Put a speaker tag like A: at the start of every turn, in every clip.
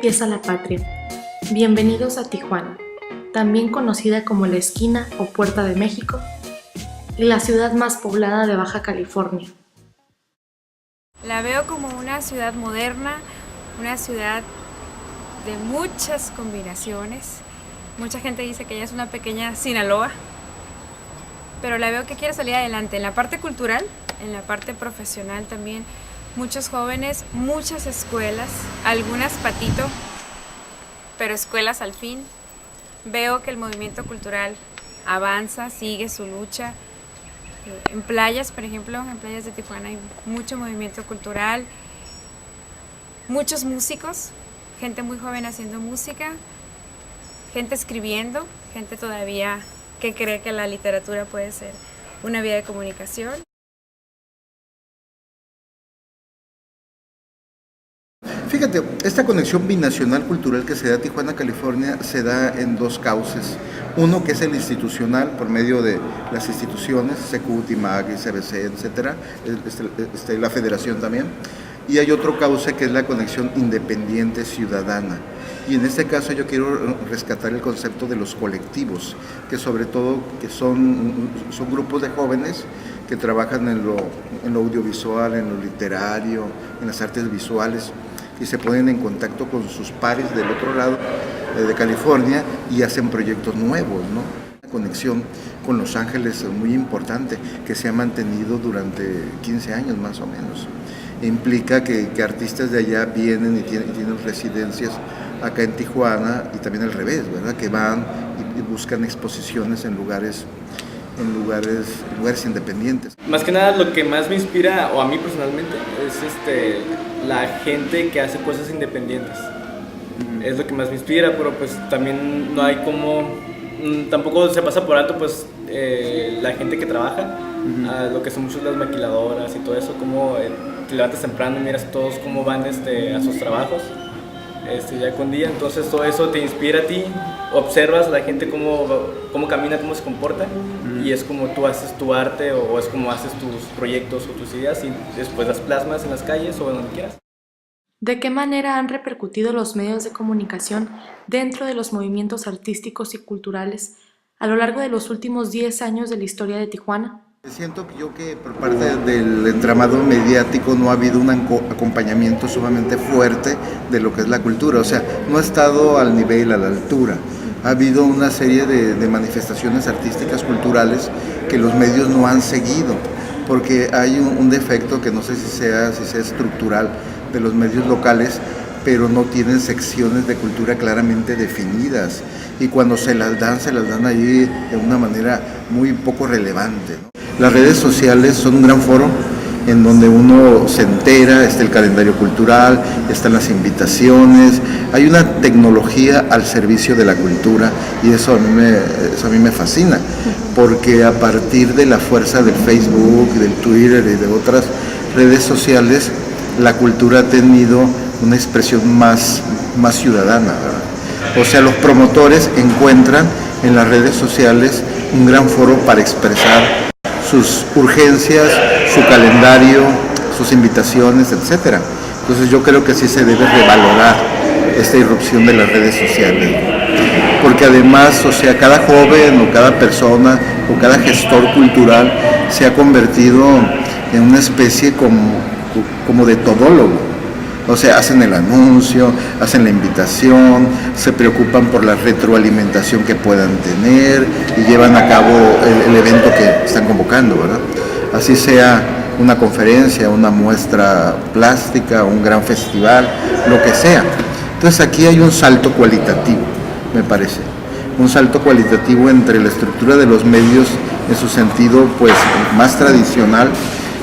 A: empieza la patria. Bienvenidos a Tijuana, también conocida como la esquina o Puerta de México, y la ciudad más poblada de Baja California.
B: La veo como una ciudad moderna, una ciudad de muchas combinaciones. Mucha gente dice que ella es una pequeña Sinaloa, pero la veo que quiere salir adelante en la parte cultural, en la parte profesional también. Muchos jóvenes, muchas escuelas, algunas patito, pero escuelas al fin. Veo que el movimiento cultural avanza, sigue su lucha. En playas, por ejemplo, en playas de Tijuana hay mucho movimiento cultural, muchos músicos, gente muy joven haciendo música, gente escribiendo, gente todavía que cree que la literatura puede ser una vía de comunicación.
C: Fíjate, esta conexión binacional cultural que se da a Tijuana, California, se da en dos cauces. Uno que es el institucional, por medio de las instituciones, Secut, IMAG, CBC, etcétera, la federación también. Y hay otro cauce que es la conexión independiente ciudadana. Y en este caso yo quiero rescatar el concepto de los colectivos, que sobre todo que son grupos de jóvenes que trabajan en lo audiovisual, en lo literario, en las artes visuales, y se ponen en contacto con sus pares del otro lado de California y hacen proyectos nuevos, ¿no? Una conexión con Los Ángeles es muy importante, que se ha mantenido durante 15 años más o menos. Implica que artistas de allá vienen y tienen residencias acá en Tijuana, y también al revés, ¿verdad? Que van y buscan exposiciones en lugares independientes.
D: Más que nada lo que más me inspira, o a mí personalmente, es la gente que hace cosas independientes. Es lo que más me inspira, pero pues también no hay como, tampoco se pasa por alto pues la gente que trabaja, lo que son muchas las maquiladoras y todo eso, como te levantas temprano y miras todos cómo van a sus trabajos. Ya con día, entonces todo eso te inspira a ti, observas a la gente cómo camina, cómo se comporta, y es como tú haces tu arte o es como haces tus proyectos o tus ideas y después las plasmas en las calles o donde quieras.
A: ¿De qué manera han repercutido los medios de comunicación dentro de los movimientos artísticos y culturales a lo largo de los últimos 10 años de la historia de Tijuana?
C: Siento yo que por parte del entramado mediático no ha habido un acompañamiento sumamente fuerte de lo que es la cultura, o sea, no ha estado al nivel, a la altura. Ha habido una serie de manifestaciones artísticas, culturales, que los medios no han seguido, porque hay un defecto que no sé si sea estructural de los medios locales, pero no tienen secciones de cultura claramente definidas, y cuando se las dan ahí de una manera muy poco relevante, ¿no? Las redes sociales son un gran foro en donde uno se entera, está el calendario cultural, están las invitaciones, hay una tecnología al servicio de la cultura, y eso a mí me fascina, porque a partir de la fuerza del Facebook, del Twitter y de otras redes sociales, la cultura ha tenido una expresión más ciudadana, ¿verdad? O sea, los promotores encuentran en las redes sociales un gran foro para expresar sus urgencias, su calendario, sus invitaciones, etc. Entonces yo creo que sí se debe revalorar esta irrupción de las redes sociales, porque además, o sea, cada joven o cada persona o cada gestor cultural se ha convertido en una especie como de todólogo. O sea, hacen el anuncio, hacen la invitación, se preocupan por la retroalimentación que puedan tener y llevan a cabo el evento que están convocando, ¿verdad? Así sea una conferencia, una muestra plástica, un gran festival, lo que sea. Entonces aquí hay un salto cualitativo, me parece. Un salto cualitativo entre la estructura de los medios en su sentido pues más tradicional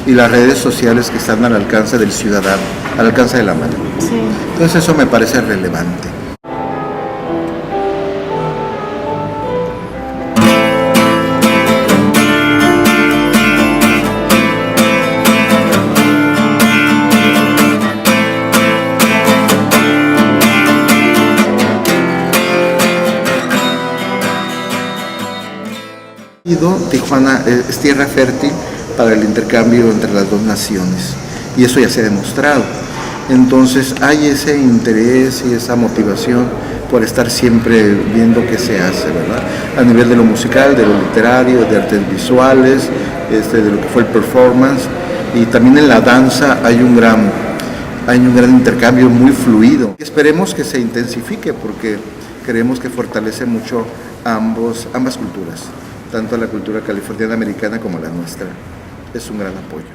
C: y las redes sociales que están al alcance del ciudadano, al alcance de la mano.
A: Sí.
C: Entonces eso me parece relevante. Tijuana es tierra fértil para el intercambio entre las dos naciones, y eso ya se ha demostrado. Entonces hay ese interés y esa motivación por estar siempre viendo qué se hace, ¿verdad? A nivel de lo musical, de lo literario, de artes visuales, de lo que fue el performance, y también en la danza hay un gran intercambio muy fluido. Esperemos que se intensifique porque creemos que fortalece mucho ambas culturas, tanto la cultura californiana americana como la nuestra. Es un gran apoyo.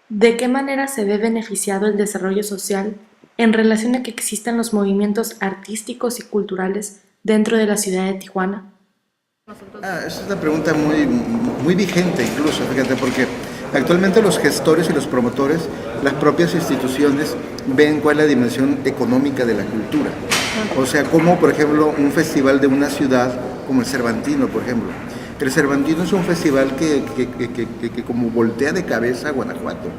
A: ¿De qué manera se ve beneficiado el desarrollo social en relación a que existan los movimientos artísticos y culturales dentro de la ciudad de Tijuana?
C: Esa es una pregunta muy vigente incluso, fíjate, porque actualmente los gestores y los promotores, las propias instituciones, ven cuál es la dimensión económica de la cultura. O sea, como por ejemplo un festival de una ciudad como el Cervantino, por ejemplo. El Cervantino es un festival que como voltea de cabeza a Guanajuato,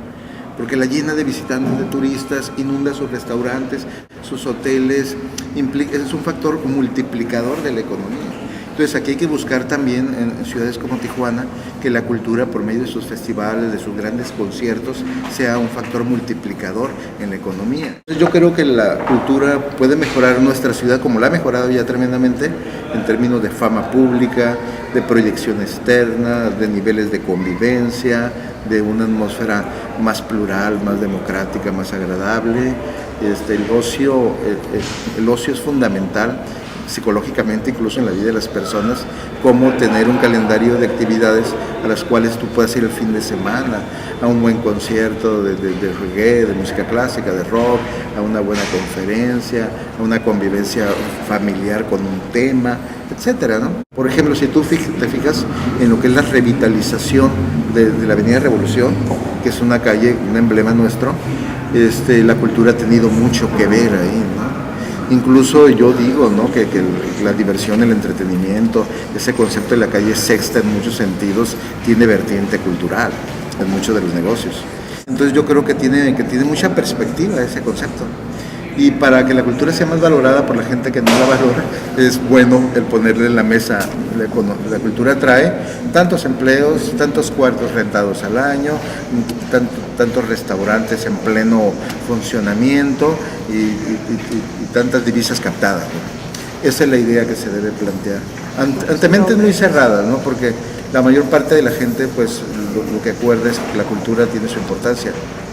C: porque la llena de visitantes, de turistas, inunda sus restaurantes, sus hoteles, es un factor multiplicador de la economía. Entonces aquí hay que buscar también en ciudades como Tijuana que la cultura por medio de sus festivales, de sus grandes conciertos, sea un factor multiplicador en la economía. Yo creo que la cultura puede mejorar nuestra ciudad como la ha mejorado ya tremendamente en términos de fama pública, de proyección externa, de niveles de convivencia, de una atmósfera más plural, más democrática, más agradable. El ocio es fundamental psicológicamente, incluso en la vida de las personas, como tener un calendario de actividades a las cuales tú puedas ir el fin de semana, a un buen concierto de reggae, de música clásica, de rock, a una buena conferencia, a una convivencia familiar con un tema, etcétera, ¿no? Por ejemplo, si tú te fijas en lo que es la revitalización de la Avenida Revolución, que es una calle, un emblema nuestro, la cultura ha tenido mucho que ver ahí, ¿no? Incluso yo digo, ¿no?, que la diversión, el entretenimiento, ese concepto de la calle Sexta en muchos sentidos tiene vertiente cultural en muchos de los negocios. Entonces yo creo que tiene mucha perspectiva ese concepto. Y para que la cultura sea más valorada por la gente que no la valora, es bueno el ponerle en la mesa. La cultura trae tantos empleos, tantos cuartos rentados al año, tantos restaurantes en pleno funcionamiento y tantas divisas captadas, ¿no? Esa es la idea que se debe plantear. Ante mentes muy cerradas, ¿no? Porque la mayor parte de la gente, pues, lo que acuerda es que la cultura tiene su importancia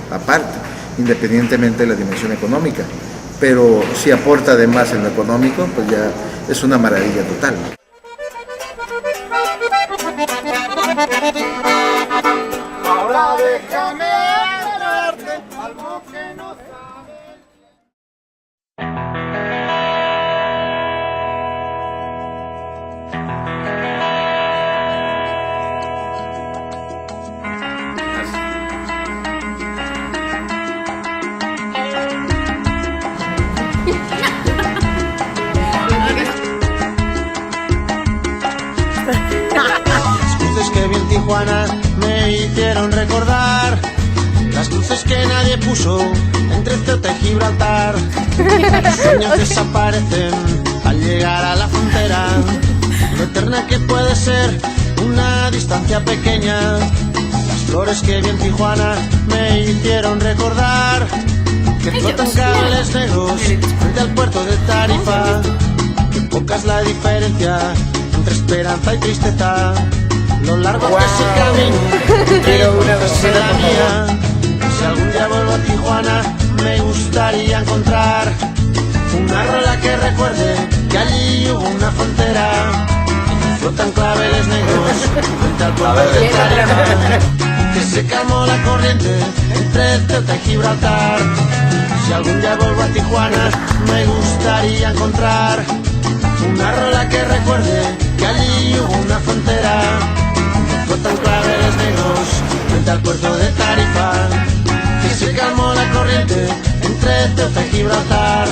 C: aparte, independientemente de la dimensión económica. Pero si aporta además en lo económico, pues ya es una maravilla total.
E: Ahora déjame hablarte algo que no sabes.
F: Que vi en Tijuana me hicieron recordar las cruces que nadie puso entre Ceuta y Gibraltar. Los sueños desaparecen al llegar a la frontera, lo eterna que puede ser una distancia pequeña. Las flores que vi en Tijuana me hicieron recordar que flotan cables negros frente al puerto de Tarifa, que poca es la diferencia entre esperanza y tristeza. Lo largo que es el camino, quiero una versión mía. Si algún día vuelvo a Tijuana, me gustaría encontrar una rola que recuerde que allí hubo una frontera. Flotan claveles negros frente al puerto de Tarifa, que se calmó la corriente entre Ceuta y Gibraltar. Si algún día vuelvo a Tijuana, me gustaría encontrar una rola que recuerde que allí hubo una frontera. Flotan claveles negros frente al puerto de Tarifa, que se calmó la corriente entre Ceuta y Gibraltar.